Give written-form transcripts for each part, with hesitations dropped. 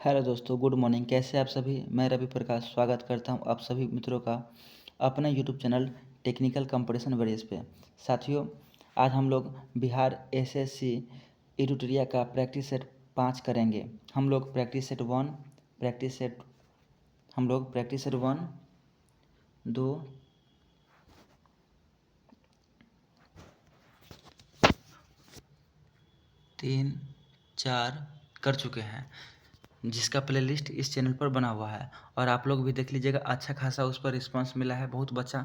Hello दोस्तों, good morning. कैसे आप सभी? मैं रवि प्रकाश स्वागत करता हूं आप सभी मित्रों का अपने YouTube channel technical competition worries पे। साथियों, आज हम लोग बिहार एसएससी एडुटोरिया का प्रैक्टिस सेट 5 करेंगे। हम लोग प्रैक्टिस सेट 1, 2, 3, 4 कर चुके हैं, जिसका प्लेलिस्ट इस चैनल पर बना हुआ है। और आप लोग भी देख लीजिएगा, अच्छा खासा उस पर रिस्पांस मिला है। बहुत बच्चा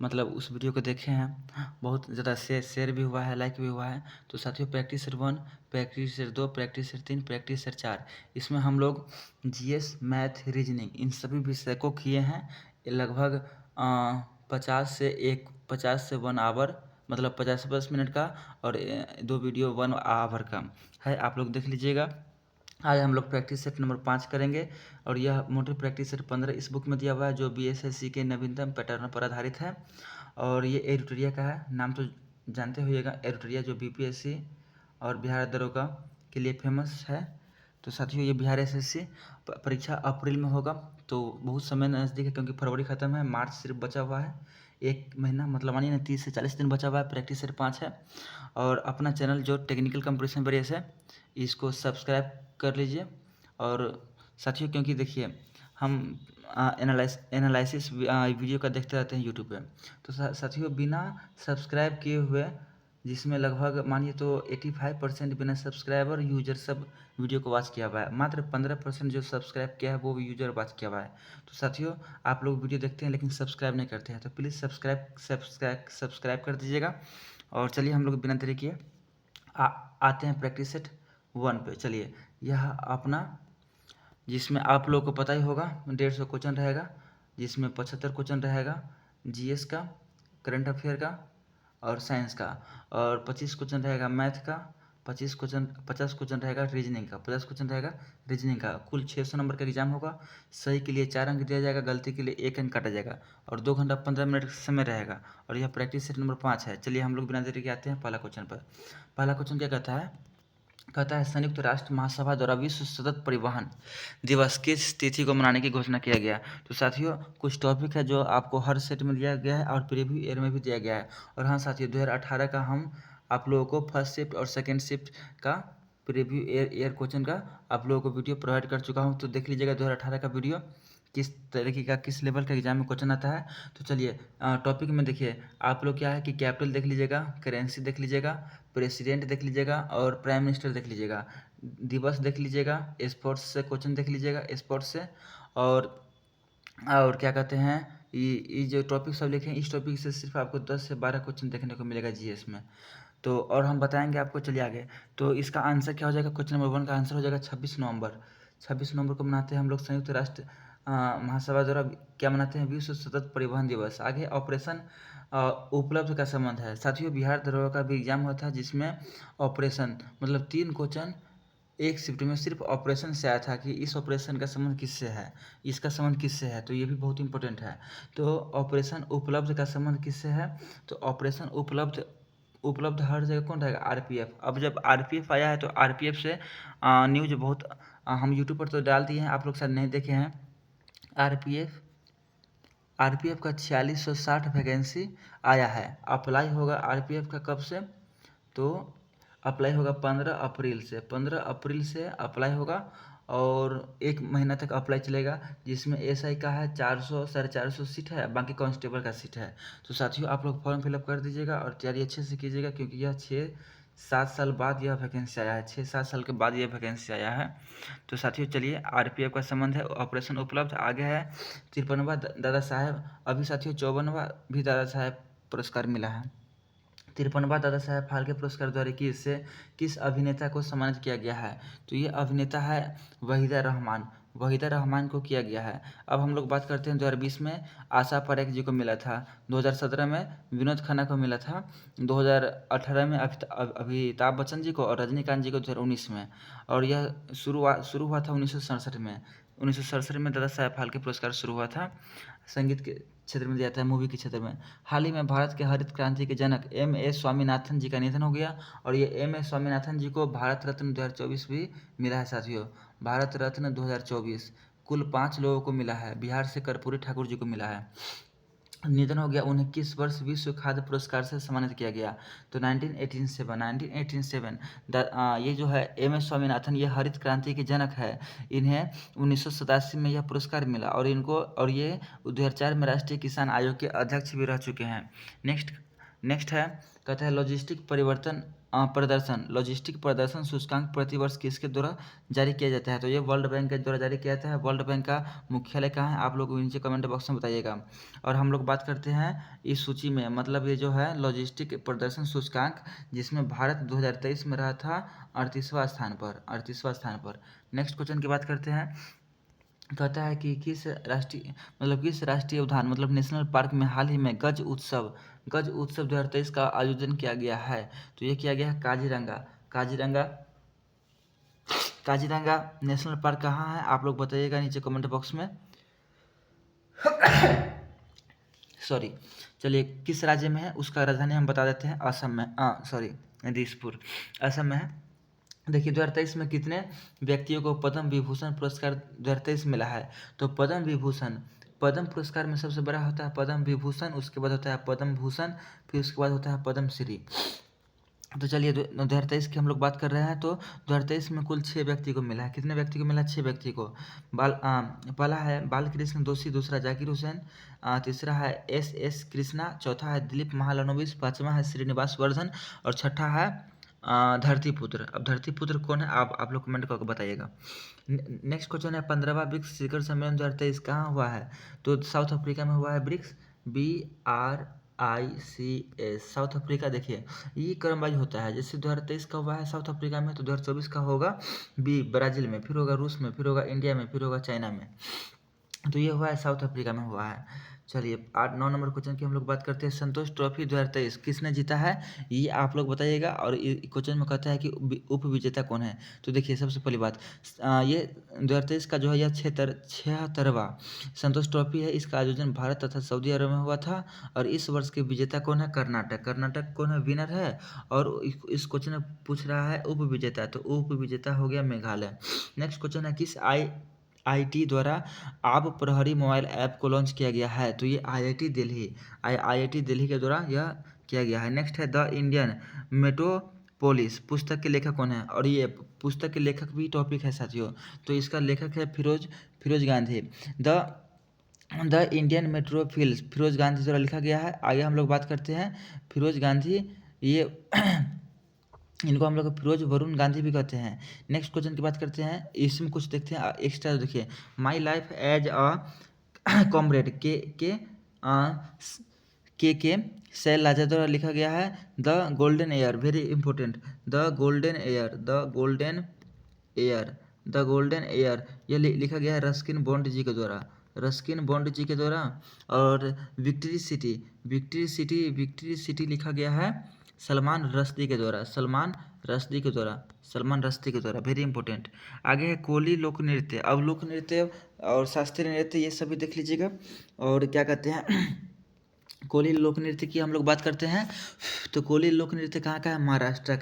मतलब उस वीडियो को देखे हैं, बहुत ज़्यादा शेयर भी हुआ है, लाइक भी हुआ है। तो साथियों, practice set 1, practice set 2, practice set 3, practice set 4, इसमें हम लोग जीएस, मैथ, रीजनिंग इन सभी विषय को किए हैं। लगभग 50 से 1 आवर, मतलब 50 मिनट का, और 2 वीडियो 1 आवर का है। आप लोग देख लीजिएगा। आज हम लोग प्रैक्टिस सेट नंबर 5 करेंगे, और यह मोटर प्रैक्टिस सेट 15 इस बुक में दिया हुआ है, जो बीएसएससी के नवीनतम पैटर्न पर आधारित है। और ये एडुटोरिया का है, नाम तो जानते होइएगा, एडुटोरिया, जो बीपीएससी और बिहार दरोगा के लिए फेमस है। तो साथियों, ये बिहार एसएससी परीक्षा अप्रैल में होगा, तो बहुत समय नज़दीक है, क्योंकि फरवरी ख़त्म है, मार्च सिर्फ बचा हुआ है। 1 महीना, मतलब मानिए ना 30 से 40 दिन बचा हुआ है। प्रैक्टिस सेट 5 है। और अपना चैनल जो टेक्निकल कंपटीशन वरीज है, इसको सब्सक्राइब कर लीजिए। और साथियों, क्योंकि देखिए, हम एनालिसिस वीडियो का देखते रहते हैं यूट्यूब पे। तो साथियों, बिना सब्सक्राइब किए हुए, जिसमें लगभग मानिए तो 85% बिना सब्सक्राइबर यूजर सब वीडियो को वॉच किया हुआ है, मात्र 15% जो सब्सक्राइब किया है वो यूजर वॉच किया हुआ है। तो साथियों, आप लोग वीडियो देखते हैं लेकिन सब्सक्राइब नहीं करते हैं, तो प्लीज़ सब्सक्राइब कर दीजिएगा। और चलिए, हम लोग बिना देरी किए आते हैं प्रैक्टिस सेट 1 पे। चलिए, यह अपना, जिसमें आप लोगों को पता ही होगा, 150 क्वेश्चन रहेगा, जिसमें 75 क्वेश्चन रहेगा जीएस का, करंट अफेयर का और साइंस का, और 25 क्वेश्चन रहेगा मैथ का, 50 क्वेश्चन रहेगा रीजनिंग का, 50 क्वेश्चन रहेगा रीजनिंग का। कुल 600 नंबर का एग्जाम होगा। सही के लिए 4 अंक दिया जाएगा, गलती के लिए 1 अंक काटा जाएगा, और 2 घंटा 15 मिनट का समय रहेगा। और यह प्रैक्टिस सेट नंबर 5 है। चलिए, हम लोग बिना देरी के आते हैं पहला क्वेश्चन पर। पहला क्वेश्चन क्या कहता है संयुक्त राष्ट्र महासभा द्वारा विश्व सतत परिवहन दिवस किस तिथि को मनाने की घोषणा किया गया। तो साथियों, कुछ टॉपिक है जो आपको हर सेट में दिया गया है और प्रीव्यू ईयर में भी दिया गया है। और हाँ साथियों, 2018 का हम आप लोगों को फर्स्ट शिफ्ट और सेकेंड शिफ्ट का प्रीव्यू ईयर क्वेश्चन का आप लोगों को वीडियो प्रोवाइड कर चुका हूँ, तो देख लीजिएगा 2018 का वीडियो, किस तरीके का, किस लेवल का एग्जाम में क्वेश्चन आता है। तो चलिए, टॉपिक में देखिए, आप लोग क्या है कि कैपिटल देख लीजिएगा, करेंसी देख लीजिएगा, प्रेसिडेंट देख लीजिएगा और प्राइम मिनिस्टर देख लीजिएगा, दिवस देख लीजिएगा, स्पोर्ट्स से क्वेश्चन देख लीजिएगा, स्पोर्ट्स से। और क्या कहते हैं, ये जो टॉपिक सब लिखे हैं, इस टॉपिक से सिर्फ आपको 10 से 12 क्वेश्चन देखने को मिलेगा जीएस में। तो और हम बताएंगे आपको। चलिए आगे। तो इसका आंसर क्या हो जाएगा, क्वेश्चन नंबर 1 का आंसर हो जाएगा 26 नवंबर। 26 नवंबर को मनाते हैं हम लोग संयुक्त राष्ट्र महासभा द्वारा क्या मनाते हैं, विश्व सतत परिवहन दिवस। आगे ऑपरेशन उपलब्ध का संबंध है। साथियों, बिहार दरोगा का भी एग्जाम हुआ था, जिसमें ऑपरेशन मतलब 3 क्वेश्चन एक शिफ्ट में सिर्फ ऑपरेशन से आया था, कि इस ऑपरेशन का संबंध किससे है, इसका संबंध किससे है। तो ये भी बहुत इंपॉर्टेंट है। तो ऑपरेशन उपलब्ध का संबंध किससे है, तो ऑपरेशन उपलब्ध उपलब्ध हर जगह कौन रहेगा, आरपीएफ। अब जब आरपीएफ आया है, तो आरपीएफ से न्यूज बहुत हम यूट्यूब पर तो डाल दिए हैं, आप लोग शायद नहीं देखे हैं। आरपीएफ आरपीएफ का 4660 वैकेंसी आया है। अप्लाई होगा आरपीएफ का कब से, तो अप्लाई होगा 15 अप्रैल से। 15 अप्रैल से अप्लाई होगा, और 1 महीना तक अप्लाई चलेगा, जिसमें एसआई का है 400 450 सीट है, बाकी कांस्टेबल का सीट है। तो साथियों, आप लोग फॉर्म फिलअप कर दीजिएगा और तैयारी अच्छे से कीजिएगा, क्योंकि यह 6-7 साल बाद यह वैकेंसी आया है, 6-7 साल के बाद यह वैकेंसी आया है। तो साथियों, चलिए, आरपीएफ का संबंध है, ऑपरेशन उपलब्ध। आगे है 53वां दादा साहेब, अभी साथियों 54वां भी दादा साहेब पुरस्कार मिला है। 53वां दादा साहेब फाल्के पुरस्कार द्वारा किस अभिनेता को सम्मानित किया गया है, तो ये अभिनेता है वहीदा रहमान को किया गया है। अब हम लोग बात करते हैं 2020 में आशा परेख जी को मिला था, 2017 में विनोद खन्ना को मिला था, 2018 में अमिताभ बच्चन जी को, और रजनीकांत जी को 2019 में। और यह शुरू हुआ था 1967 में। 1967 में दादा साहेब फाल्के पुरस्कार शुरू हुआ था। संगीत के क्षेत्र में दिया जाता है, मूवी के क्षेत्र में। हाल ही में भारत के हरित क्रांति के जनक M.A. स्वामीनाथन जी का निधन हो गया और ये M.A. स्वामीनाथन जी को भारत रत्न 2024 भी मिला है साथियों। भारत रत्न 2024 कुल 5 लोगों को मिला है। बिहार से कर्पूरी ठाकुर जी को मिला है। निधन हो गया। उन्हें किस वर्ष विश्व खाद्य पुरस्कार से सम्मानित किया गया? तो 1987 ये जो है M.A. स्वामीनाथन, ये हरित क्रांति के जनक है। इन्हें 1987 में यह पुरस्कार मिला और ये 2004 में राष्ट्रीय किसान आयोग के अध्यक्ष भी रह चुके हैं। नेक्स्ट है, कहता है लॉजिस्टिक प्रदर्शन सूचकांक प्रतिवर्ष किसके द्वारा जारी किया जाता है? तो ये वर्ल्ड बैंक के द्वारा जारी किया जाता है। वर्ल्ड बैंक का मुख्यालय कहाँ है? आप लोग नीचे कमेंट बॉक्स में बताइएगा। और हम लोग बात करते हैं इस सूची में, मतलब ये जो है लॉजिस्टिक प्रदर्शन सूचकांक, जिसमें भारत 2023 में रहा था 38वां स्थान पर। नेक्स्ट क्वेश्चन की बात करते हैं। कहता है कि किस राष्ट्रीय उद्यान मतलब नेशनल पार्क में हाल ही में गज उत्सव 2023 का आयोजन किया गया है? तो ये किया गया है काजीरंगा नेशनल पार्क कहाँ है? आप लोग बताइएगा नीचे कमेंट बॉक्स में। सॉरी, चलिए किस राज्य में है उसका राजधानी हम बता देते हैं। असम में, दिसपुर असम में है। देखिए 2023 में कितने व्यक्तियों को पद्म विभूषण पुरस्कार 2023 मिला है? तो पद्म पुरस्कार में सबसे बड़ा होता है पद्म विभूषण, उसके बाद होता है पद्म भूषण, फिर उसके बाद होता है पद्म श्री। तो चलिए 2023 की हम लोग बात कर रहे हैं। तो 2023 में कुल 6 व्यक्ति को मिला है। कितने व्यक्ति को मिला? 6 व्यक्ति को। पहला है बालकृष्ण दोषी, दूसरा जाकिर हुसैन, तीसरा है S कृष्णा, चौथा है दिलीप महालनोबिस, पांचवा है श्रीनिवास वर्धन और छठा है धरतीपुत्र। अब धरतीपुत्र कौन है? आप लोग कमेंट करके बताइएगा। नेक्स्ट क्वेश्चन है 15वां ब्रिक्स शिखर सम्मेलन 2023 कहाँ हुआ है? तो साउथ अफ्रीका में हुआ है। BRICS BRICS south Africa. देखिए ये क्रमवाइज होता है, जैसे 2023 का हुआ है साउथ अफ्रीका में, तो 2024 का होगा ब्राज़ील में, फिर होगा रूस में, फिर होगा इंडिया में, फिर होगा चाइना में। तो ये हुआ है साउथ अफ्रीका में हुआ है। चलिए 8-9 नंबर क्वेश्चन की हम लोग बात करते हैं। संतोष ट्रॉफी 2023 किसने जीता है? ये आप लोग बताइएगा। और क्वेश्चन में कहता है कि उप विजेता कौन है? तो देखिए सबसे पहली बात, ये 2023 का जो है यह 76वां संतोष ट्रॉफी है। इसका आयोजन भारत तथा सऊदी अरब में हुआ था और इस वर्ष के विजेता कौन है? कर्नाटक कौन है? विनर है। और इस क्वेश्चन में पूछ रहा है उप विजेता, तो उप विजेता हो गया मेघालय। नेक्स्ट क्वेश्चन है किस IIT द्वारा आप प्रहरी मोबाइल ऐप को लॉन्च किया गया है? तो ये IIT दिल्ली के द्वारा यह किया गया है। नेक्स्ट है द इंडियन मेट्रोपोलिस पुस्तक के लेखक कौन है? और ये पुस्तक के लेखक भी टॉपिक है साथियों। तो इसका लेखक है Feroze Gandhi. The Indian metropolis Feroze Gandhi द्वारा लिखा गया है। आगे हम लोग बात करते हैं फिरोज गांधी, ये इनको हम लोग फिरोज वरुण गांधी भी कहते हैं। नेक्स्ट क्वेश्चन की बात करते हैं, इसमें कुछ देखते हैं एक्स्ट्रा। देखिए my life as a comrade K Shail Raja द्वारा लिखा गया है। The golden air, very important, the golden air ये लिखा गया है रस्किन बॉन्ड जी के द्वारा। और विक्ट्री सिटी लिखा गया है सलमान रश्दी के द्वारा, वेरी इंपॉर्टेंट। आगे है कोली लोक नृत्य। अब लोक नृत्य और शास्त्रीय नृत्य ये सभी देख लीजिएगा। और क्या कहते हैं कोली लोक नृत्य की हम लोग बात करते हैं। तो कोली लोक नृत्य कहाँ का है? महाराष्ट्र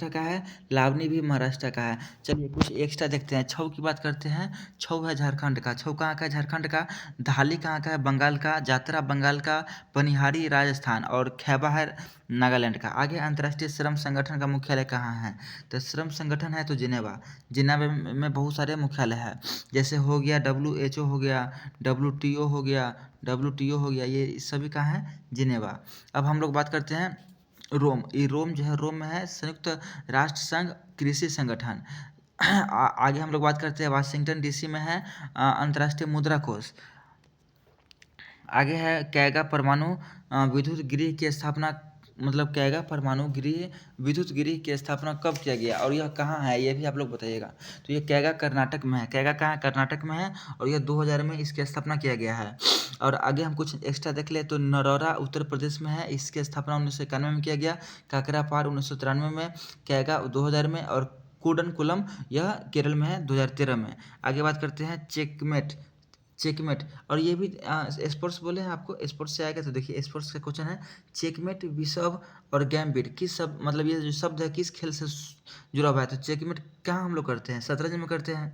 का है। लावनी भी महाराष्ट्र का है। चलिए कुछ एक्स्ट्रा देखते हैं। छऊ की बात करते हैं। छऊ है झारखंड का। छऊ कहाँ का है? झारखंड का। धाली कहाँ का है? बंगाल का। जातरा बंगाल का। पनिहारी राजस्थान और खैबा है नागालैंड का। आगे अंतर्राष्ट्रीय श्रम संगठन का मुख्यालय कहाँ है? तो श्रम संगठन है तो जिनेवा में बहुत सारे मुख्यालय है, जैसे हो गया WHO हो गया, WTO हो गया, ये सभी कहाँ है? जिनेवा। अब हम लोग बात करते हैं रोम जो है रोम में है संयुक्त राष्ट्र संघ कृषि संगठन। आगे हम लोग बात करते हैं वाशिंगटन DC में है अंतर्राष्ट्रीय मुद्रा कोष। आगे है कैगा परमाणु विद्युत गृह की स्थापना, मतलब कैगा परमाणु विद्युत गृह की स्थापना कब किया गया और यह कहाँ है? ये भी आप लोग बताइएगा। तो ये कैगा कर्नाटक में है। कैगा कहाँ है? कर्नाटक में है और यह 2000 में इसकी स्थापना किया गया है। और आगे हम कुछ एक्स्ट्रा देख ले तो नरौरा उत्तर प्रदेश में है, इसकी स्थापना 1991 में किया गया। काकरापार 1993 में, कैगा 2000 में और कूडनकुलम, यह केरल में है 2013 में। आगे बात करते हैं चेकमेट। चेकमेट और ये भी स्पोर्ट्स बोले हैं आपको, स्पोर्ट्स से आएगा तो देखिए स्पोर्ट्स का क्वेश्चन है चेकमेट, बिशप और गैम्बिट किस सब मतलब ये जो शब्द है किस खेल से जुड़ा हुआ है। तो चेकमेट कहाँ हम लोग करते हैं, शतरंज में करते हैं।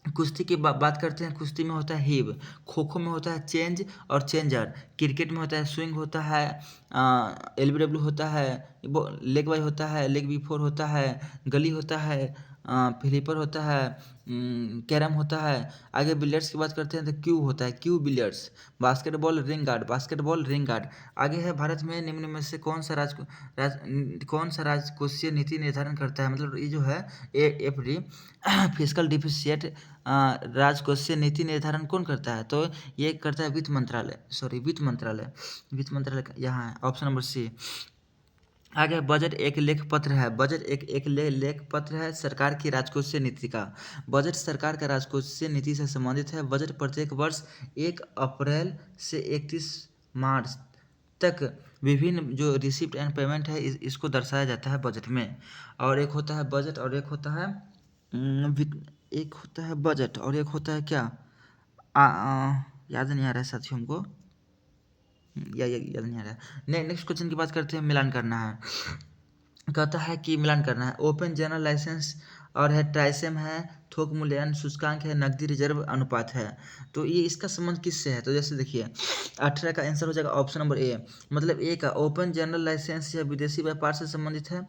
कुश्ती की बात करते हैं, कुश्ती में होता है हीव, खो खो में होता है चेंज और चेंजर, क्रिकेट में होता है स्विंग होता है, एलबीडब्ल्यू होता है, लेग बाई होता है, लेग बिफोर होता है, गली होता है, फ्लिपर होता है, कैरम होता है। आगे बिलियर्ड्स की बात करते हैं तो क्यू होता है, Q billiards. Basketball ring guard, basketball ring guard. आगे है भारत में निम्न में से कौन सा राजकोषीय नीति निर्धारण करता है, मतलब ये जो है एफडी फिजिकल डिफिशिएट राजकोषीय नीति निर्धारण कौन करता है, तो ये करता है वित्त मंत्रालय, सॉरी वित्त मंत्रालय। वित्त मंत्रालय यहाँ है ऑप्शन नंबर सी। आगे बजट एक लेख पत्र है, बजट एक लेख पत्र है सरकार की राजकोषीय नीति का। बजट सरकार का राजकोषीय नीति से संबंधित है। बजट प्रत्येक वर्ष 1 अप्रैल से 31 मार्च तक विभिन्न जो रिसिप्ट एंड पेमेंट है इसको दर्शाया जाता है बजट में। और एक होता है बजट और एक होता है एक होता है बजट और एक होता है क्या, याद नहीं आ रहा है साथियों हमको, याद नहीं आ रहा है। नेक्स्ट क्वेश्चन की बात करते हैं, मिलान करना है। कहता है कि मिलान करना है, ओपन जनरल लाइसेंस और है ट्राइसेम है, थोक मूल्यांकन सूचकांक है, नकदी रिजर्व अनुपात है। तो ये इसका संबंध किससे है, तो जैसे देखिए 18 का आंसर हो जाएगा ऑप्शन नंबर ए। मतलब ए का ओपन जनरल लाइसेंस या विदेशी व्यापार से संबंधित है,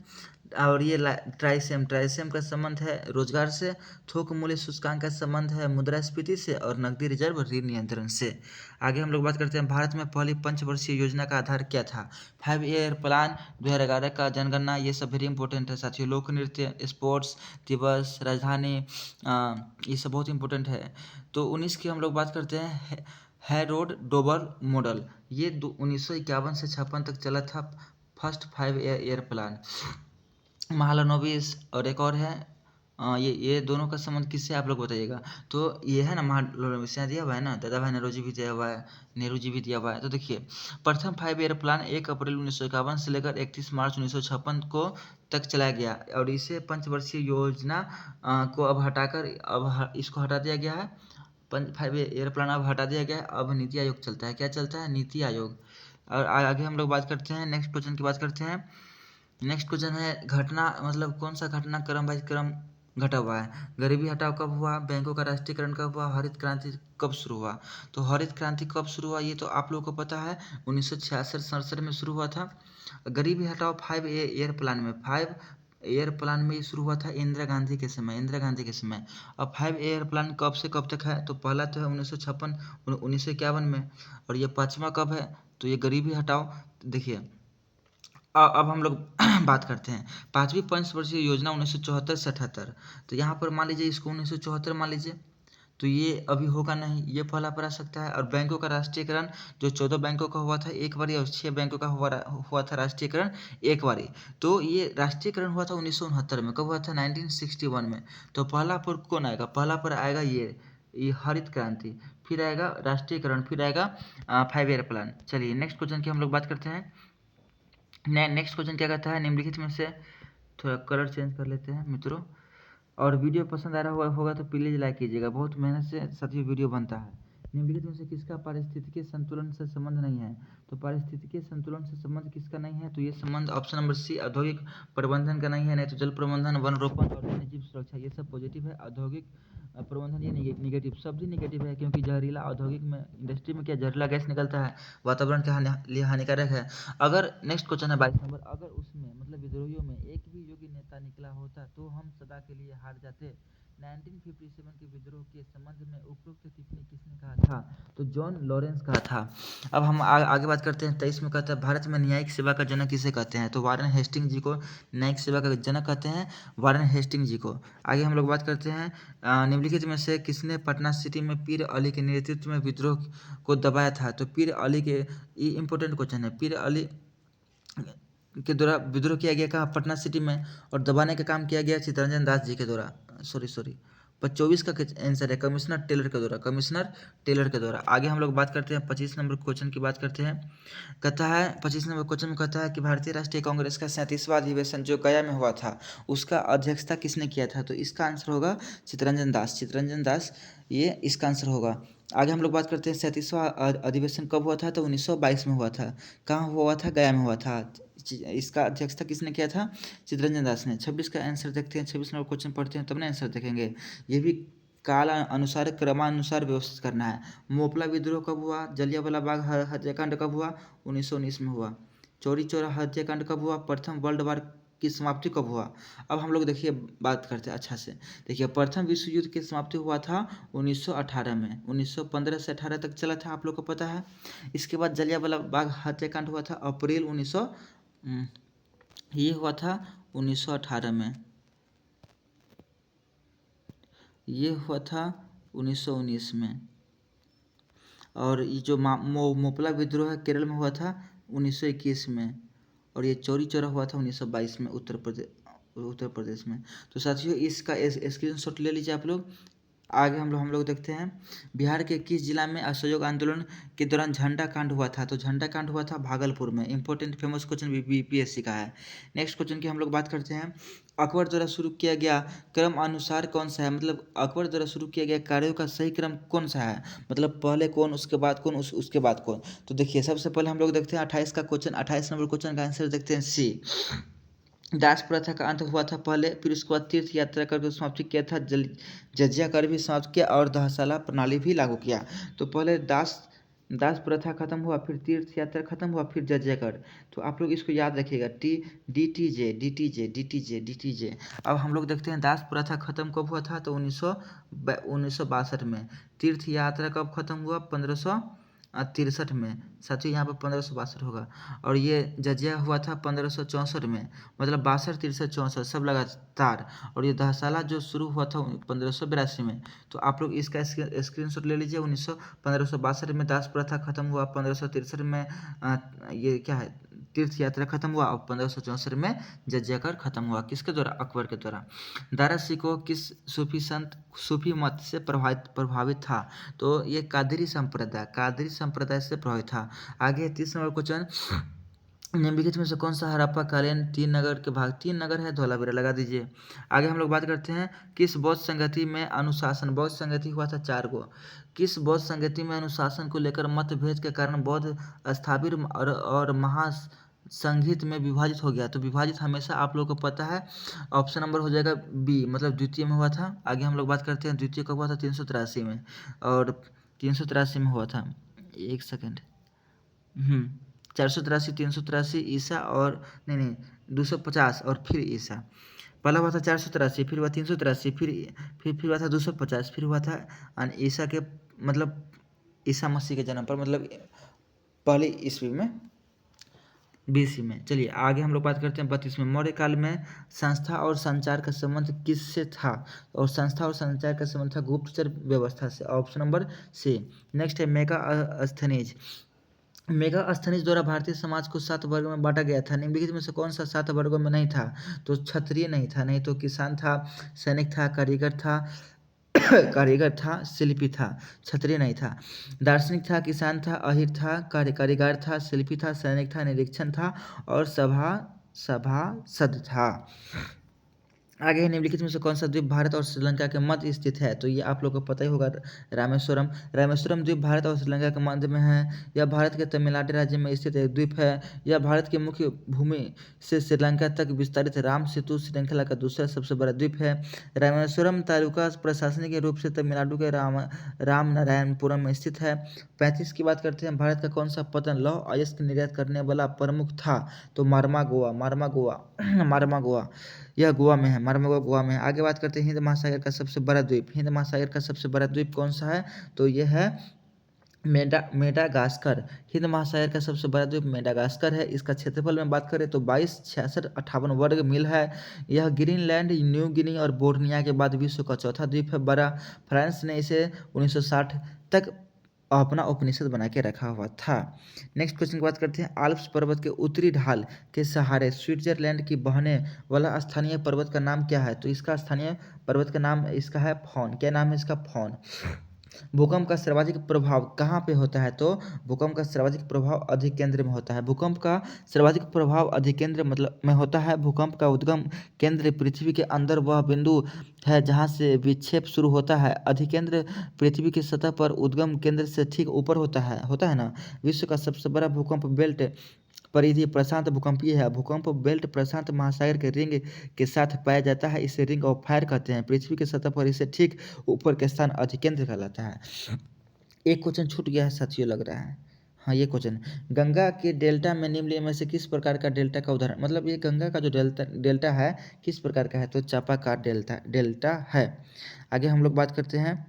और ये ट्राइसेम का संबंध है रोजगार से, थोक मूल्य सूचकांक का संबंध है मुद्रास्फीति से, और नकदी रिजर्व ऋण नियंत्रण से। आगे हम लोग बात करते हैं, भारत में पहली पंचवर्षीय योजना का आधार क्या था। 5 ईयर प्लान, 2011 का जनगणना, ये सब वेरी इंपॉर्टेंट है साथियों। लोक नृत्य, स्पोर्ट्स दिवस, राजधानी, ये सब बहुत इंपॉर्टेंट है। तो 19 की हम लोग बात करते हैं, है रोड डोबर मॉडल, ये 1951 से 56 तक चला था, फर्स्ट 5 ईयर प्लान। महालनोबिस और एक और है, ये दोनों का संबंध किससे आप लोग बताइएगा। तो ये है ना महालनोबिस, यहाँ दिया हुआ है ना, दादा भाई नौरोजी भी दिया हुआ है, नेहरू जी भी दिया हुआ है। तो देखिए प्रथम 5 ईयर प्लान 1 अप्रैल 1951 से लेकर 31 मार्च 1956 को तक चलाया गया, और इसे पंचवर्षीय योजना को अब हटाकर इसको हटा दिया गया है। 5 ईयर प्लान अब हटा दिया गया है, अब नीति आयोग चलता है। क्या चलता है, नीति आयोग। और आगे हम लोग बात करते हैं, नेक्स्ट क्वेश्चन की बात करते हैं। नेक्स्ट क्वेश्चन है घटना, मतलब कौन सा घटना क्रम बाई क्रम घटा हुआ है। गरीबी हटाओ कब हुआ, बैंकों का राष्ट्रीयकरण कब हुआ, हरित क्रांति कब शुरू हुआ। तो हरित क्रांति कब शुरू हुआ ये तो आप लोगों को पता है, 1966-67 में शुरू हुआ था। गरीबी हटाओ 5 ईयर प्लान में, 5 ईयर प्लान में शुरू हुआ था इंदिरा गांधी के समय। अब 5 ईयर प्लान कब से कब तक है, तो पहला तो है 1951 में, और ये पाँचवा कब है, तो ये गरीबी हटाओ। देखिए अब हम लोग बात करते हैं पाँचवीं पंचवर्षीय योजना 1974 से 78। तो यहाँ पर मान लीजिए इसको 1974 मान लीजिए, तो ये अभी होगा नहीं, ये पहला पर आ सकता है। और बैंकों का राष्ट्रीयकरण जो 14 बैंकों का हुआ था एक बारी, और 6 बैंकों का हुआ था राष्ट्रीयकरण एक बारी। तो ये राष्ट्रीयकरण हुआ था 1969 में, कब हुआ था, 1961 में। तो पहला पर कौन आएगा, पहला पर आएगा ये हरित क्रांति, फिर आएगा राष्ट्रीयकरण, फिर आएगा 5 ईयर प्लान। चलिए नेक्स्ट क्वेश्चन की हम लोग बात करते हैं। नेक्स्ट क्वेश्चन क्या कहता है, निम्नलिखित में से, थोड़ा कलर चेंज कर लेते हैं मित्रों। और वीडियो पसंद आ रहा होगा तो प्लीज़ लाइक कीजिएगा, बहुत मेहनत से साथियों वीडियो बनता है। निम्नलिखित में से किसका पारिस्थितिकी संतुलन से संबंध नहीं है। तो पारिस्थितिकी संतुलन से संबंध किसका नहीं है, तो ये संबंध ऑप्शन नंबर सी औद्योगिक प्रबंधन का नहीं है। नहीं तो जल प्रबंधन, वन रोपण और वन्यजीव सुरक्षा ये सब पॉजिटिव है। औद्योगिक प्रबंधन ये निगेटिव, सब ही निगेटिव है, क्योंकि जहरीला औद्योगिक में इंडस्ट्री में क्या जहरीला गैस निकलता है, वातावरण के लिए हानिकारक है। अगर नेक्स्ट क्वेश्चन है 22 नंबर, अगर उसमें मतलब विद्रोहियों में एक भी योग्य नेता निकला होता तो हम सदा के लिए हार जाते। 1957 के विद्रोह के संबंध में उपरोक्त टिप्पणी किसने कहा था, तो जॉन लॉरेंस कहा था। अब हम आगे बात करते हैं। 23 में कहता है भारत में न्यायिक सेवा का जनक किसे कहते हैं, तो वारेन हेस्टिंग जी को न्यायिक सेवा का जनक कहते हैं, वारेन हेस्टिंग जी को। आगे हम लोग बात करते हैं, निम्नलिखित में से किसने पटना सिटी में पीर अली के नेतृत्व में विद्रोह को दबाया था। तो पीर अली के, ये इंपॉर्टेंट क्वेश्चन है, पीर अली के द्वारा विद्रोह किया गया कहाँ, पटना सिटी में, और दबाने का काम किया गया चित्तरंजन दास जी के द्वारा, सॉरी 24 का आंसर है कमिश्नर टेलर के द्वारा, कमिश्नर टेलर के द्वारा। आगे हम लोग बात करते हैं 25 नंबर क्वेश्चन की बात करते हैं। कहता है 25 नंबर क्वेश्चन में कहता है कि भारतीय राष्ट्रीय कांग्रेस का 37वां अधिवेशन जो गया में हुआ था उसका अध्यक्षता किसने किया था? तो इसका आंसर होगा चित्तरंजन दास, चित्तरंजन दास, ये इसका आंसर होगा। आगे हम लोग बात करते हैं 37वां अधिवेशन कब हुआ था? तो 1922 में हुआ था। कहाँ हुआ था? गया में हुआ था। इसका अध्यक्षता किसने किया था? चित्तरंजन दास ने। 26 का आंसर देखते हैं, 26 नंबर क्वेश्चन पढ़ते हैं तब ना आंसर देखेंगे। ये भी काल अनुसार क्रमानुसार व्यवस्थित करना है। मोपला विद्रोह कब हुआ? जलियांवाला बाग हत्याकांड कब हुआ? 1919 में हुआ। चौरी चौरा हत्याकांड कब हुआ? प्रथम वर्ल्ड वार की समाप्ति कब हुआ? अब हम लोग देखिए बात करते हैं अच्छा से। देखिए प्रथम विश्व युद्ध की समाप्ति हुआ था 1918 में, 1915 से 18 तक चला था, आप लोग को पता है। इसके बाद जलियांवाला बाग हत्याकांड हुआ था अप्रैल 1900 ये हुआ था 1918 में, ये हुआ था 1919 में। और ये जो मोपला विद्रोह है केरल में हुआ था 1921 में। और ये चौरी चौरा हुआ था 1922 में उत्तर प्रदेश में। तो साथियों इसका स्क्रीनशॉट ले लीजिए आप लोग। आगे हम लोग देखते हैं बिहार के किस जिला में असहयोग आंदोलन के दौरान झंडा कांड हुआ था? तो झंडा कांड हुआ था भागलपुर में। इंपॉर्टेंट फेमस क्वेश्चन बीपीएससी का है। नेक्स्ट क्वेश्चन की हम लोग बात करते हैं अकबर द्वारा शुरू किया गया क्रम अनुसार कौन सा है? मतलब अकबर द्वारा शुरू किया गया कार्यों का सही क्रम कौन सा है? मतलब पहले कौन, उसके बाद कौन, उसके बाद कौन। तो देखिए सबसे पहले हम लोग देखते हैं 28 का क्वेश्चन, 28 नंबर क्वेश्चन का आंसर देखते हैं सी। दास प्रथा का अंत हुआ था पहले, फिर उसके बाद तीर्थ यात्रा कर समाप्ति किया था, जजिया कर भी समाप्त किया और दहसाला प्रणाली भी लागू किया। तो पहले दास प्रथा खत्म हुआ, फिर तीर्थ यात्रा खत्म हुआ, फिर जजिया कर। तो आप लोग इसको याद रखिएगा, डी टी जे। अब हम लोग देखते हैं दास प्रथा खत्म कब हुआ था? तो 1962 में। तीर्थ यात्रा कब खत्म हुआ? 1563 में। साथियों यहाँ पर 1562 होगा। और ये जजिया हुआ था 1564 में, मतलब 62, 63, 64 सब लगातार। और ये दहसाला जो शुरू हुआ था 1582 में। तो आप लोग इसका स्क्रीनशॉट ले लीजिए। 1562 में दास प्रथा खत्म हुआ, 1563 में ये क्या है तीर्थ यात्रा खत्म हुआ, और 1564 में जजिया कर खत्म हुआ। किसके द्वारा? अकबर के द्वारा। दारा सिकोह किस सूफी संत सूफी मत से प्रभावित था? तो ये कादरी संप्रदाय से प्रभावित था। आगे 30 नंबर क्वेश्चन, निम्नलिखित में से कौन सा हड़प्पा कालीन 3 नगर के भाग? 3 नगर है, धौलावीरा लगा दीजिए। आगे हम लोग बात करते हैं किस बौद्ध संगति में अनुशासन, बौद्ध संगति हुआ था 4 गो। किस बौद्ध संगति में अनुशासन को लेकर मतभेद के कारण बौद्ध स्थापित और महासंघित में विभाजित हो गया? तो विभाजित हमेशा आप लोगों को पता है, ऑप्शन नंबर हो जाएगा बी, मतलब द्वितीय में हुआ था। आगे हम लोग बात करते हैं द्वितीय कब हुआ था? 383 में, और 383 में हुआ था। एक सेकेंड, 483, 383 ईसा, और नहीं 250 और फिर ईसा। पहला हुआ था 483, फिर हुआ 383, फिर हुआ था 250, फिर हुआ था ईसा के मतलब ईसा मसीह के जन्म पर, मतलब पहली ईस्वी में, BC में। चलिए आगे हम लोग बात करते हैं 32 में। मौर्य काल में संस्था और संचार का संबंध किससे था? और संस्था और संचार का संबंध था गुप्तचर व्यवस्था से, ऑप्शन नंबर सी। नेक्स्ट है मेगास्थनीज द्वारा भारतीय समाज को 7 वर्गों में बांटा गया था। निम्नलिखित में से कौन सा 7 वर्गों में नहीं था? तो क्षत्रिय नहीं था, नहीं तो किसान था, सैनिक था, कारीगर था, शिल्पी था। क्षत्रिय नहीं था। दार्शनिक था, किसान था, अहिर था, कारीगर था, शिल्पी था, सैनिक था, निरीक्षण था, और सभासद था। आगे है निम्नलिखित में से कौन सा द्वीप भारत और श्रीलंका के मध्य स्थित है? तो ये आप लोग को पता ही होगा, रामेश्वरम द्वीप भारत और श्रीलंका के मध्य में है। यह भारत के तमिलनाडु राज्य में स्थित एक द्वीप है। यह भारत की मुख्य भूमि से श्रीलंका तक विस्तारित राम सेतु श्रृंखला का दूसरा सबसे बड़ा द्वीप है। रामेश्वरम तालुका प्रशासनिक रूप से तमिलनाडु के रामनारायणपुरम में स्थित है। 35 की बात करते हैं, भारत का कौन सा पतन लौह अयस्क निर्यात करने वाला प्रमुख था? तो मारमा गोवा यह गोवा में है, मारमागो गोवा में है। आगे बात करते हैं हिंद महासागर का सबसे बड़ा द्वीप कौन सा है? तो यह है मेडागास्कर। हिंद महासागर का सबसे बड़ा द्वीप मेडागास्कर है। इसका क्षेत्रफल में बात करें तो 22,66,58 वर्ग मील है। यह ग्रीनलैंड, न्यू गिनी और बोर्निया के बाद विश्व का चौथा द्वीप है। बड़ा फ्रांस ने इसे 1960 तक अपना उपनिषद बना के रखा हुआ था। नेक्स्ट क्वेश्चन की बात करते हैं, आल्प्स पर्वत के उत्तरी ढाल के सहारे स्विट्जरलैंड की बहने वाला स्थानीय पर्वत का नाम क्या है? तो इसका स्थानीय पर्वत का नाम इसका है फॉन। क्या नाम है इसका? फॉन। भूकंप का सर्वाधिक प्रभाव कहाँ पे होता है? तो भूकंप का सर्वाधिक प्रभाव अधिकेंद्र में होता है। भूकंप का सर्वाधिक प्रभाव अधिकेंद्र मतलब में होता है। भूकंप का उद्गम केंद्र पृथ्वी के अंदर वह बिंदु है जहाँ से विक्षेप शुरू होता है। अधिकेंद्र पृथ्वी की सतह पर, उद्गम केंद्र से ठीक ऊपर होता है ना। विश्व का सबसे बड़ा भूकंप बेल्ट परिधि प्रशांत भूकंपीय है। भूकंप बेल्ट प्रशांत महासागर के रिंग के साथ पाया जाता है। इसे रिंग ऑफ फायर कहते हैं। पृथ्वी की सतह पर इसे ठीक ऊपर के स्थान अधिकेंद्र कहलाता है। एक क्वेश्चन छूट गया है साथियों, लग रहा है। हाँ, ये क्वेश्चन, गंगा के डेल्टा में निम्नलिखित में से किस प्रकार का डेल्टा का उदाहरण, मतलब ये गंगा का जो डेल्टा है किस प्रकार का है? तो चापाकार डेल्टा डेल्टा है। आगे हम लोग बात करते हैं,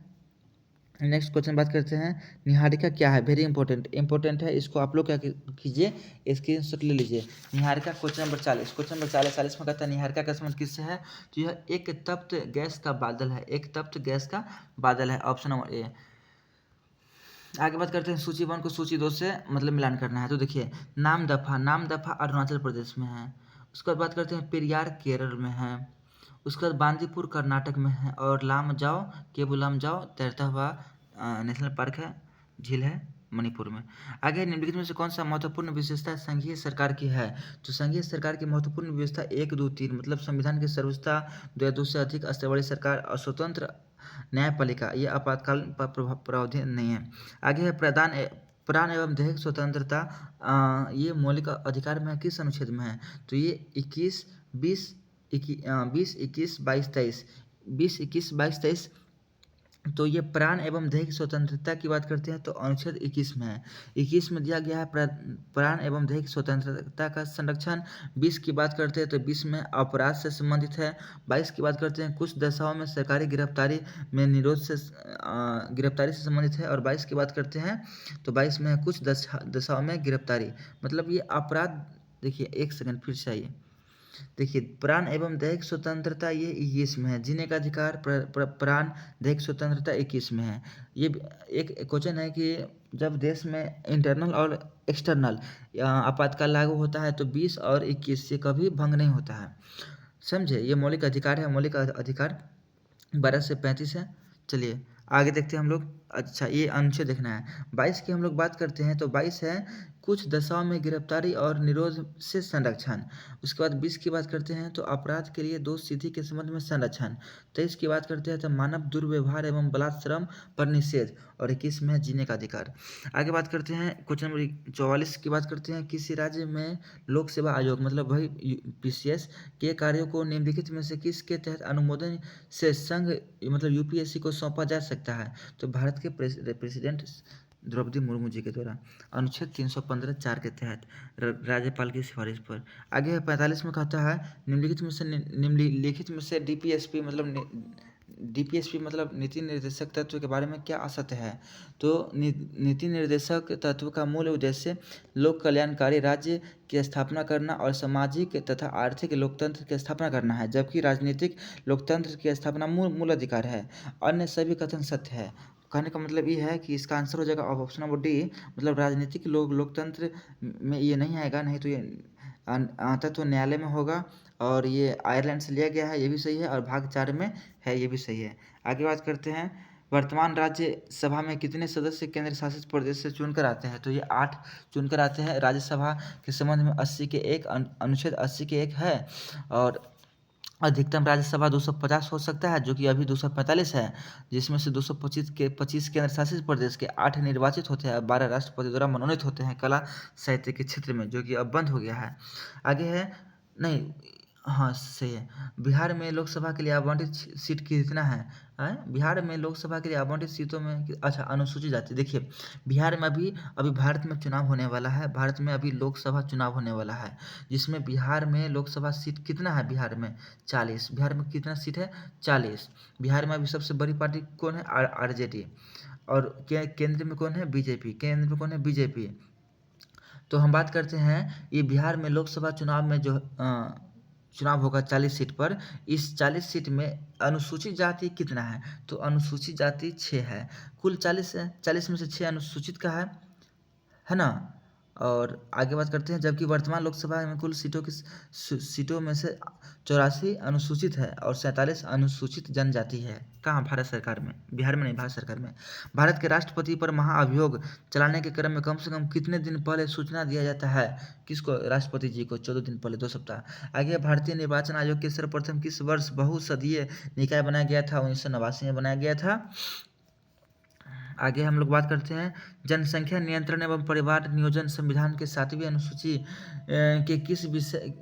नेक्स्ट क्वेश्चन बात करते हैं, निहारिका क्या है? वेरी इंपॉर्टेंट है, इसको आप लोग क्या कीजिए, स्क्रीनशॉट ले लीजिए। Niharika question number 40, question number 40 में कहता है निहारिका का संबंध किससे है? तो यह एक तप्त गैस का बादल है। एक तप्त गैस का बादल है, ऑप्शन नंबर ए। आगे बात करते हैं, सूची 1 को सूची 2 से मतलब मिलान करना है। तो देखिए, नामदफा अरुणाचल प्रदेश में है। उसके बाद बात करते हैं, पेरियार केरल में है। उसके बाद बांदीपुर कर्नाटक में है। और लामजाओ केबुलामजाओ तैरता हुआ नेशनल पार्क है, झील है, मणिपुर में। आगे, निम्नलिखित में से कौन सा महत्वपूर्ण विशेषता संघीय सरकार की है? तो संघीय सरकार की महत्वपूर्ण विशेषता 1, 2, 3 मतलब संविधान की सर्वोच्चता, 2 या 2 से अधिक स्तर वाली सरकार और स्वतंत्र न्यायपालिका, ये आपातकालीन प्रावधान नहीं है। आगे है प्राण एवं दैहिक स्वतंत्रता, ये मौलिक अधिकार में किस अनुच्छेद में है? तो ये 21, 20, 21, 22, 23, 20, 21, 22, 23। तो ये प्राण एवं दैहिक स्वतंत्रता की बात करते हैं तो अनुच्छेद 21 में है। 21 में दिया गया है प्राण एवं दैहिक स्वतंत्रता का संरक्षण। 20 की बात करते हैं तो 20 में अपराध से संबंधित है। 22 की बात करते हैं कुछ दशाओं में सरकारी गिरफ्तारी में निरोध से गिरफ्तारी से संबंधित है। और 22 की बात करते हैं तो 22 में है कुछ दशाओं में गिरफ्तारी, मतलब ये अपराध। देखिए, एक सेकंड फिर से आइए। देखिए, प्राण एवं दैहिक स्वतंत्रता ये 21 में है। जीने का अधिकार, प्राण दैहिक स्वतंत्रता 21 में है। ये एक क्वेश्चन है कि जब देश में इंटरनल और एक्सटर्नल आपातकाल लागू होता है तो 20 और 21 से कभी भंग नहीं होता है। समझे, ये मौलिक अधिकार है। मौलिक अधिकार 12 से 35 है। चलिए आगे देखते हैं हम लोग। अच्छा, ये अनुच्छेद देखना है। 22 की हम लोग बात करते हैं तो 22 है कुछ दशाओं में गिरफ्तारी और निरोध से संरक्षण। उसके बाद 20 की बात करते हैं तो अपराध के लिए दोष सिद्धि के संबंध में संरक्षण। 23 की बात करते हैं तो मानव दुर्व्यवहार एवं बलात्श्रम पर निषेध। और 21 में है जीने का अधिकार। आगे बात करते हैं, क्वेश्चन नंबर 44 की बात करते हैं, किसी राज्य में लोक सेवा आयोग मतलब वही PCS के कार्यों को निम्नलिखित में से किसके तहत अनुमोदन से संघ मतलब UPSC को सौंपा जा सकता है? तो भारत के प्रेसिडेंट द्रौपदी मुर्मू जी के द्वारा, अनुच्छेद 315 4 के तहत राज्यपाल की सिफारिश पर। आगे है 45 में कहता है, निम्नलिखित में से DPSP मतलब नीति निर्देशक तत्व के बारे में क्या असत्य है? तो नीति निर्देशक तत्व का मूल उद्देश्य लोक कल्याणकारी राज्य की स्थापना करना और सामाजिक तथा आर्थिक लोकतंत्र की स्थापना करना है, जबकि राजनीतिक लोकतंत्र की स्थापना मूल अधिकार है। अन्य सभी कथन सत्य है। कहने का मतलब ये है कि इसका आंसर हो जाएगा ऑप्शन नंबर डी, मतलब राजनीतिक लोकतंत्र में ये नहीं आएगा। नहीं तो ये आता तो न्यायालय में होगा। और ये आयरलैंड से लिया गया है, ये भी सही है। और भाग 4 में है, ये भी सही है। आगे बात करते हैं, वर्तमान राज्यसभा में कितने सदस्य केंद्र शासित प्रदेश से चुनकर आते हैं? तो ये 8 चुनकर आते हैं। राज्यसभा के संबंध में 80 के 1 अनुच्छेद 80 के 1 है। और अधिकतम राज्यसभा 250 हो सकता है, जो कि अभी 245 है, जिसमें से 225 केंद्र शासित प्रदेश के 8 निर्वाचित होते हैं, 12 राष्ट्रपति द्वारा मनोनीत होते हैं कला साहित्य के क्षेत्र में, जो कि अब बंद हो गया है। आगे है, नहीं, हाँ सही है। बिहार में लोकसभा के लिए आवंटित सीट कितना है? बिहार में लोकसभा के लिए आवंटित सीटों में अच्छा, अनुसूचित जाति। देखिए, बिहार में अभी भारत में चुनाव होने वाला है। भारत में अभी लोकसभा चुनाव होने वाला है, जिसमें बिहार में लोकसभा सीट कितना है? बिहार में 40। बिहार में कितना सीट है? 40। बिहार में अभी सबसे बड़ी पार्टी कौन है? RJD। और केंद्र में कौन है? BJP। केंद्र में कौन है? BJP। तो हम बात करते हैं, ये बिहार में लोकसभा चुनाव में जो चुनाव होगा 40 सीट पर। इस 40 सीट में अनुसूचित जाति कितना है? तो अनुसूचित जाति 6 है। कुल 40 है, 40 में से 6 अनुसूचित का है ना। और आगे बात करते हैं, जबकि वर्तमान लोकसभा में कुल सीटों में से 84 अनुसूचित है और 47 अनुसूचित जनजाति है। कहाँ? भारत सरकार में, बिहार में नहीं, भारत सरकार में। भारत के राष्ट्रपति पर महाअभियोग चलाने के क्रम में कम से कम कितने दिन पहले सूचना दिया जाता है? किसको? राष्ट्रपति जी को 14 दिन पहले, 2 सप्ताह आगे। भारतीय निर्वाचन आयोग के सर्वप्रथम किस वर्ष बहुसदीय निकाय बनाया गया था? 1989 में बनाया गया था। आगे हम लोग बात करते हैं, जनसंख्या नियंत्रण एवं परिवार नियोजन संविधान के 7वीं अनुसूची के किस विषय,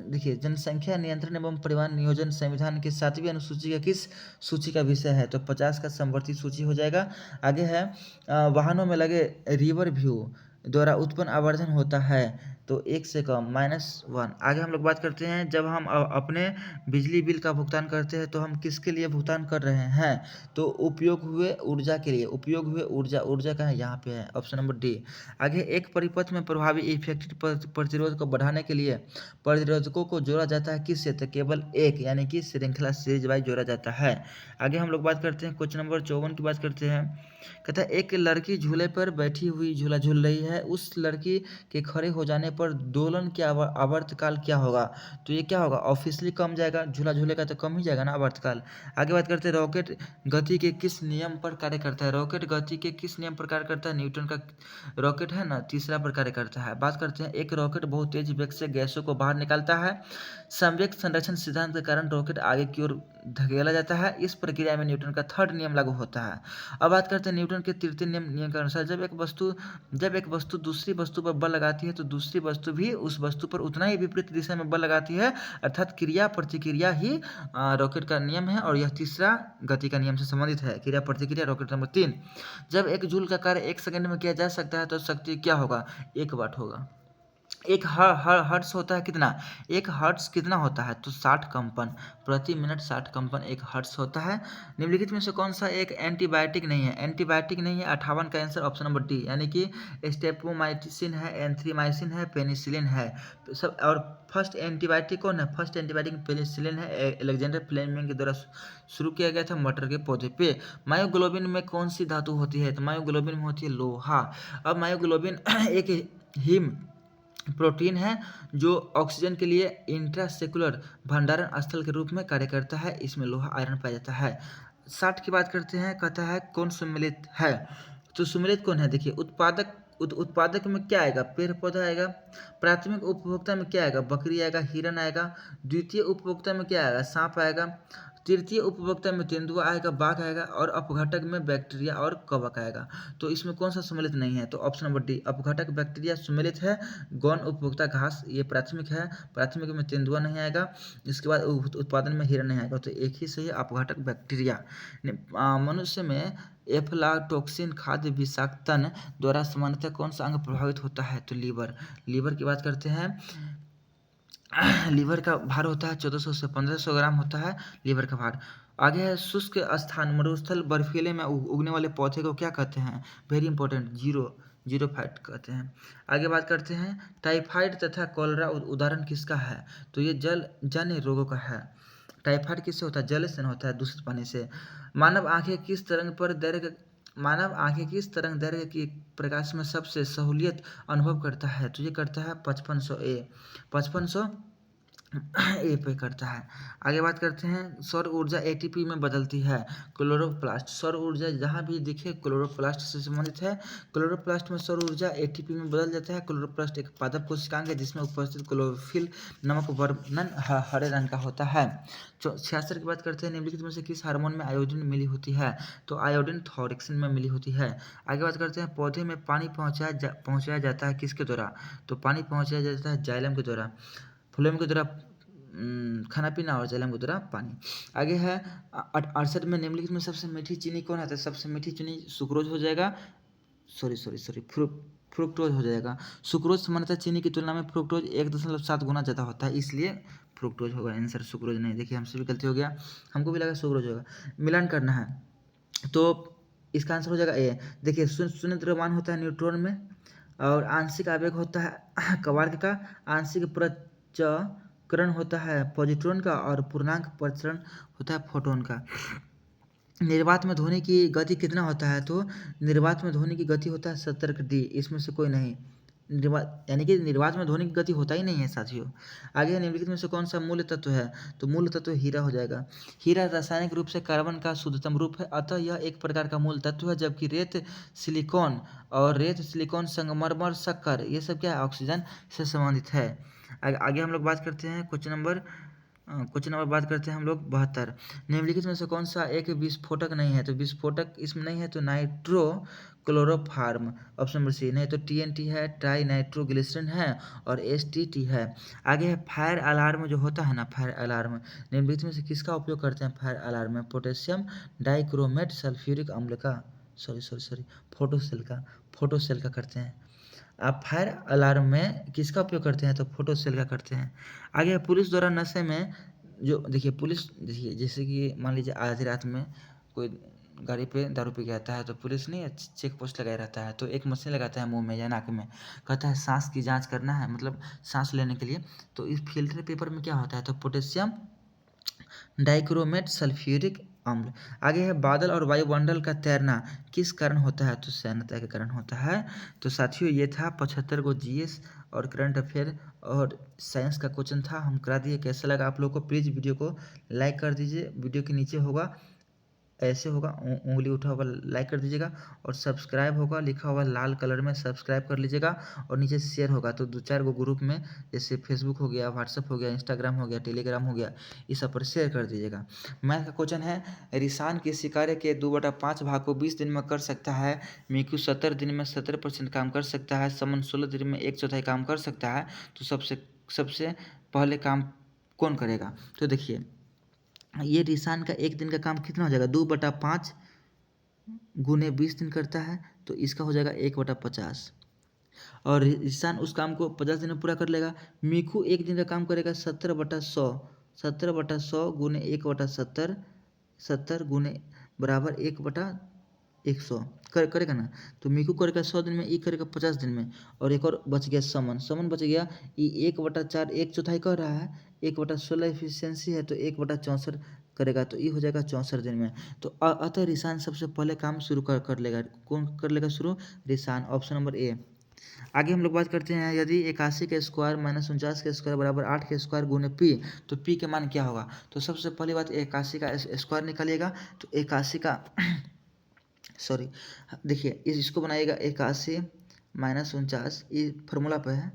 देखिए, जनसंख्या नियंत्रण एवं परिवार नियोजन संविधान के 7वीं अनुसूची का किस सूची का विषय है? तो 50 का समवर्ती सूची हो जाएगा। आगे है, वाहनों में लगे रिवर व्यू द्वारा उत्पन्न आवर्धन होता है तो 1 से कम, -1। आगे हम लोग बात करते हैं, जब हम अपने बिजली बिल का भुगतान करते हैं तो हम किसके लिए भुगतान कर रहे हैं? तो उपयोग हुए ऊर्जा के लिए। उपयोग हुए ऊर्जा का है, यहाँ पे है ऑप्शन नंबर डी। आगे, एक परिपथ में प्रभावी इफेक्टिव प्रतिरोध को बढ़ाने के लिए प्रतिरोधकों को जोड़ा जाता है किससे? तो केवल एक, यानी कि श्रृंखला सीरीज वाइज जोड़ा जाता है। आगे हम लोग बात करते हैं, क्वेश्चन नंबर 54 की बात करते हैं। कहता है, एक लड़की झूले पर बैठी हुई झूला झूल रही है, उस लड़की के खड़े हो जाने पर दोलन के आवर्तकाल क्या होगा? तो ये क्या होगा? ऑब्वियसली कम जाएगा, झूला झूलेगा तो कम ही जाएगा ना आवर्तकाल। आगे बात करते हैं, रॉकेट गति के किस नियम पर कार्य करता है? रॉकेट गति के किस नियम पर कार्य करता है? न्यूटन का रॉकेट है ना, तीसरा पर कार्य करता है। बात करते हैं, एक रॉकेट बहुत तेज वेग से गैसों को बाहर निकालता है। संवेग संरक्षण सिद्धांत के कारण रॉकेट आगे की ओर धकेला जाता है। इस प्रक्रिया में न्यूटन का 3rd नियम लागू होता है। अब बात करते हैं न्यूटन के 3य नियम के अनुसार, जब एक वस्तु दूसरी वस्तु पर बल लगाती है तो दूसरी वस्तु भी उस वस्तु पर उतना ही विपरीत दिशा में बल लगाती है, अर्थात क्रिया प्रतिक्रिया ही रॉकेट का नियम है और यह तीसरा गति का नियम से संबंधित है, क्रिया प्रतिक्रिया, रॉकेट नंबर 3। जब एक जूल का कार्य 1 सेकंड में किया जा सकता है तो शक्ति क्या होगा? 1 वाट होगा। एक हर्ट्ज होता है कितना? 1 हर्ट्ज कितना होता है? तो 60 कंपन प्रति मिनट, 60 कंपन 1 हर्ट्ज होता है। निम्नलिखित में से कौन सा एक एंटीबायोटिक नहीं है? एंटीबायोटिक नहीं है 58 का आंसर ऑप्शन नंबर डी, यानी कि स्टेप्टोमाइसिन है, एंथ्रीमाइसिन है, पेनिसिलिन है। तो सब, और फर्स्ट एंटीबायोटिक कौन है? फर्स्ट एंटीबायोटिक पेनिसिलिन है, अलेक्जेंडर फ्लेमिंग के द्वारा शुरू किया गया था मटर के पौधे पे। मायोग्लोबिन में कौन सी धातु होती है? तो मायोग्लोबिन में होती है लोहा। अब मायोग्लोबिन एक हिम प्रोटीन है जो ऑक्सीजन के लिए इंट्रासेक्युलर भंडारण स्थल के रूप में कार्य करता है। इसमें लोहा आयरन पाया जाता है। 60 की बात करते हैं, कहता है कौन सम्मिलित है? तो सम्मिलित कौन है? देखिए, उत्पादक में क्या आएगा? पेड़ पौधा आएगा। प्राथमिक उपभोक्ता में क्या आएगा? बकरी आएगा, हिरन आएगा। द्वितीय उपभोक्ता में क्या आएगा? सांप आएगा। तृतीय उपभोक्ता में तेंदुआ आएगा, बाघ आएगा। और अपघटक में बैक्टीरिया और कवक आएगा। तो इसमें कौन सा सम्मिलित नहीं है? तो ऑप्शन नंबर डी, अपघटक बैक्टीरिया सम्मिलित है। गौण उपभोक्ता घास, ये प्राथमिक है, प्राथमिक में तेंदुआ नहीं आएगा। इसके बाद उत्पादन में हिरन नहीं आएगा, तो एक ही सही, अपघटक बैक्टीरिया। मनुष्य में एफ्लाटॉक्सिन खाद्य विषाक्तन द्वारा सामान्यतः कौन सा अंग प्रभावित होता है? तो लीवर। लीवर की बात करते हैं, लीवर का भार होता है 1400 से 1500 ग्राम होता है लीवर का भार। आगे है, शुष्क स्थान, मरुस्थल, बर्फीले में उगने वाले पौधे को क्या कहते हैं? वेरी इंपॉर्टेंट, जीरो फाइट कहते हैं। आगे बात करते हैं, टाइफाइड तथा कॉलरा उदाहरण किसका है? तो ये जन्य रोगों का है। टाइफाइड किससे होता है? जल से होता है, दूषित पानी से। मानव आंखें किस तरंग दैर्घ्य की प्रकाश में सबसे सहूलियत अनुभव करता है? तो ये करता है 5500 ए पे करता है। आगे बात करते हैं, सौर ऊर्जा एटीपी में बदलती है। क्लोरोप्लास्ट, सौर ऊर्जा जहाँ भी दिखे क्लोरोप्लास्ट से संबंधित है। क्लोरोप्लास्ट में सौर ऊर्जा एटीपी में बदल जाता है। क्लोरोप्लास्ट एक पादप कोशिकांग है जिसमें उपस्थित क्लोरोफिल नामक वर्णन हरे रंग का होता है। 66 की बात करते हैं, निम्नलिखित में से किस हार्मोन में आयोडीन मिली होती है? तो आयोडीन थायरोक्सिन में मिली होती है। आगे बात करते हैं, पौधे में पानी पहुँचाया जाता है किसके द्वारा? तो पानी पहुँचाया जाता है जाइलम के द्वारा, फ्लोएम के द्वारा खाना पीना और जाइलम के द्वारा पानी। आगे है 68 में, निम्नलिखित में सबसे मीठी चीनी कौन है? तो सबसे मीठी चीनी सुक्रोज हो जाएगा, फ्रुक्टोज हो जाएगा। सुक्रोज सामान्यतः चीनी की तुलना में फ्रुक्टोज 1.7 गुना ज़्यादा होता है, इसलिए फ्रुक्टोज होगा आंसर, सुक्रोज नहीं। देखिए, हमसे भी गलती हो गया, हमको भी लगा सुक्रोज होगा। मिलान करना है तो इसका आंसर हो जाएगा ए। देखिए, शून्य द्रव्यमान होता है न्यूट्रॉन में, और आंशिक आवेग होता है क्वार्क का, आंशिक करण होता है पॉजिट्रॉन का और पूर्णांक प्रसरण होता है फोटोन का। निर्वात में ध्वनि की गति कितना होता है, तो निर्वात में ध्वनि की गति होता है 70 डी, इसमें से कोई नहीं। निर्वात यानी कि निर्वात में ध्वनि की गति होता ही नहीं है साथियों। आगे निम्नलिखित में से कौन सा मूल तत्व है, तो मूल तत्व हीरा हो जाएगा। हीरा रासायनिक रूप से कार्बन का शुद्धतम रूप है, अतः यह एक प्रकार का मूल तत्व है, जबकि रेत सिलिकॉन संगमरमर शक्कर ये सब क्या है, ऑक्सीजन से संबंधित है। आगे हम लोग बात करते हैं क्वेश्चन नंबर बात करते हैं हम लोग 72। निम्नलिखित में से कौन सा एक विस्फोटक नहीं है, तो विस्फोटक इसमें नहीं है, तो nitro chloroform option number C, नहीं तो टीएनटी है, ट्राई नाइट्रोग्लिसरीन है और एसटीटी है। आगे है फायर अलार्म जो होता है ना, फायर अलार्म निम्नलिखित में से किसका उपयोग करते हैं फायर अलार्म में, पोटेशियम डाइक्रोमेट सल्फ्यूरिक अम्ल का सॉरी फोटोसेल का करते हैं। आप फायर अलार्म में किसका उपयोग करते हैं, तो फोटोसेल का करते हैं। आगे पुलिस द्वारा नशे में जो देखिए जैसे कि मान लीजिए आधी रात में कोई गाड़ी पे दारू पी के आता है, तो पुलिस नहीं चेक पोस्ट लगाए रहता है, तो एक मशीन लगाता है मुंह में या नाक में, कहता है सांस की जांच करना है, मतलब सांस लेने के लिए। तो इस फिल्टर पेपर में क्या होता है, तो पोटेशियम डाइक्रोमेट सल्फ्यूरिक अम्ल। आगे है बादल और वायुमंडल का तैरना किस कारण होता है, तो सैन्यता के कारण होता है। तो साथियों ये था 75 को जीएस और करंट अफेयर और साइंस का क्वेश्चन था, हम करा दिए। कैसा लगा आप लोगों को, प्लीज़ वीडियो को लाइक कर दीजिए। वीडियो के नीचे होगा ऐसे होगा उंगली उठा होगा, लाइक कर दीजिएगा। और सब्सक्राइब होगा लिखा हुआ लाल कलर में, सब्सक्राइब कर लीजिएगा। और नीचे शेयर होगा, तो 2-4 गो ग्रुप में, जैसे फेसबुक हो गया, व्हाट्सअप हो गया, इंस्टाग्राम हो गया, टेलीग्राम हो गया, इस सब पर शेयर कर दीजिएगा। मैथ का क्वेश्चन है, रिसान किसी कार्य के 2/5 भाग को 20 दिन में कर सकता है, मीकू 70 दिन में 70% काम कर सकता है, समन 16 दिन में 1/4 काम कर सकता है, तो सबसे पहले काम कौन करेगा। तो देखिए ये रिसान का एक दिन का काम कितना हो जाएगा, 2/5 गुने 20 दिन करता है, तो इसका हो जाएगा 1/50। और रिसान उस काम को 50 दिन में पूरा कर लेगा। मीकू एक दिन का काम करेगा 70/100, 70/100 गुने 1/70, 70 गुने बराबर 1/100 करेगा ना। तो मीकू करेगा 100 दिन में, ई करेगा 50 दिन में। और एक और बच गया समन बच गया, ई 1/4 1/4 कर रहा है, 1/16 एफिशिएंसी है, तो 1/64 करेगा, तो ये हो जाएगा 64 दिन में। तो अतः रिसान सबसे पहले काम शुरू कर लेगा। कौन कर लेगा शुरू, रिसान, ऑप्शन नंबर ए। आगे हम लोग बात करते हैं, यदि 81 का स्क्वायर माइनस 49 का स्क्वायर बराबर 8 का स्क्वायर गुने पी, तो पी के मान क्या होगा। तो सबसे पहली बात 81 का स्क्वायर निकालिएगा, तो 81 का सॉरी देखिए इसको बनाइएगा 81 माइनस 49, ये फार्मूला पे है,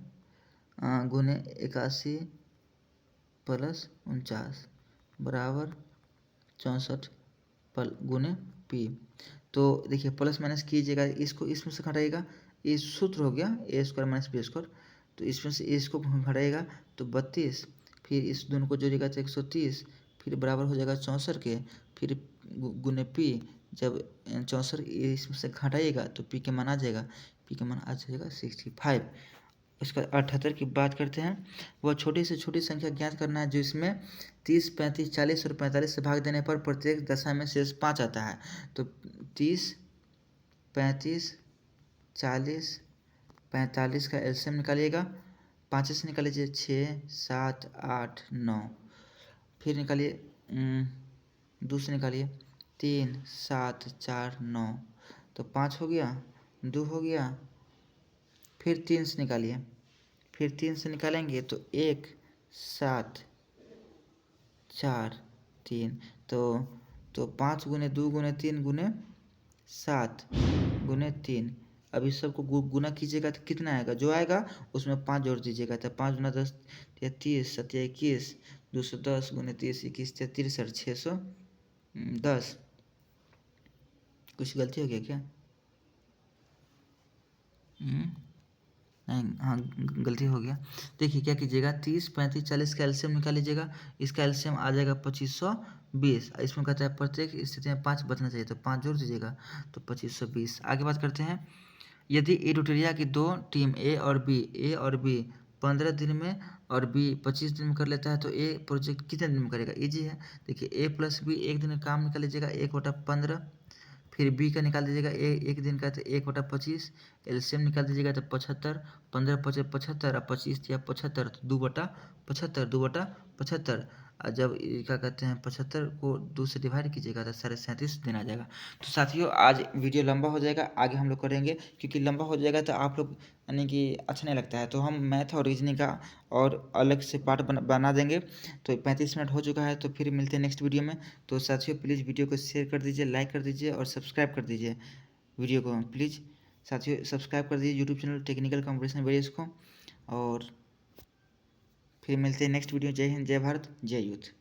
गुने 81 प्लस 49 बराबर 64 गुने पी। तो देखिए प्लस माइनस कीजिएगा, इसको इसमें से घटाइएगा, ये सूत्र हो गया ए स्क्वायर माइनस बी स्क्वायर, तो इसमें से इसको घटाइएगा तो 32, फिर इस दोनों को जोड़िएगा तो 130, फिर बराबर हो जाएगा 64 के, फिर गुने पी। जब 64 इसमें से घटाइएगा तो पी के मान आ जाएगा, पी के मान आ जाएगा 65। इसका 78 की बात करते हैं, वह छोटी से छोटी संख्या ज्ञात करना है जो इसमें 30, 35, 40 और 45 से भाग देने पर प्रत्येक दशा में शेष 5 आता है। तो 30, 35, 40, 45 का एलसीएम निकालिएगा, 5 से निकाल लीजिए 6, 7, 8, 9, फिर निकालिए 2 से निकालिए 3, 7, 4, 9, तो 5 हो गया, 2 हो गया, फिर 3 से निकालिए, फिर 3 से निकालेंगे तो 1, 7, 4, 3, तो 5 गुने 2 गुने 3 गुने 7 गुने 3। अब इस सबको गुना कीजिएगा तो कितना आएगा, जो आएगा उसमें 5 जोड़ दीजिएगा, तो 5 गुना 10 30, 7 21, 210 गुने 30 21 33 और 610। कुछ गलती हो गया क्या, नहीं, हाँ गलती हो गया। देखिए क्या कीजिएगा, 30, 35, 40 का एलसीएम निकाल लीजिएगा, इसका एलसीएम आ जाएगा 2520। इसमें कहता है प्रत्येक स्थिति में 5 बचना चाहिए, तो 5 जोड़ दीजिएगा तो 2520। आगे बात करते हैं, यदि एडुटेरिया की 2 टीम ए और बी 15 दिन में और बी 25 दिन में कर लेता है, तो ए प्रोजेक्ट कितने दिन में करेगा, ईजी है। देखिए ए प्लस बी एक दिन का काम निकाल लीजिएगा 1/15, फिर बी का निकाल दीजिएगा, एक दिन का तो 1/25, एलसीएम निकाल दीजिएगा तो 75, 15×5 = 75 और 25 या 75 तो 2/75, 2/75। और जब क्या कहते हैं 75 को 2 से डिवाइड कीजिएगा तो 37.5 दिन आ जाएगा। तो साथियों आज वीडियो लंबा हो जाएगा, आगे हम लोग करेंगे, क्योंकि लंबा हो जाएगा तो आप लोग यानी कि अच्छा नहीं लगता है, तो हम मैथ और रीजनिंग का और अलग से पार्ट बना देंगे। तो 35 मिनट हो चुका है, तो फिर मिलते हैं नेक्स्ट वीडियो में। तो साथियों प्लीज़ वीडियो को शेयर कर दीजिए, लाइक कर दीजिए और सब्सक्राइब कर दीजिए वीडियो को प्लीज़। साथियों सब्सक्राइब कर दीजिए YouTube channel technical competition videos को। और फिर मिलते हैं नेक्स्ट वीडियो। जय हिंद, जय भारत, जय यूथ।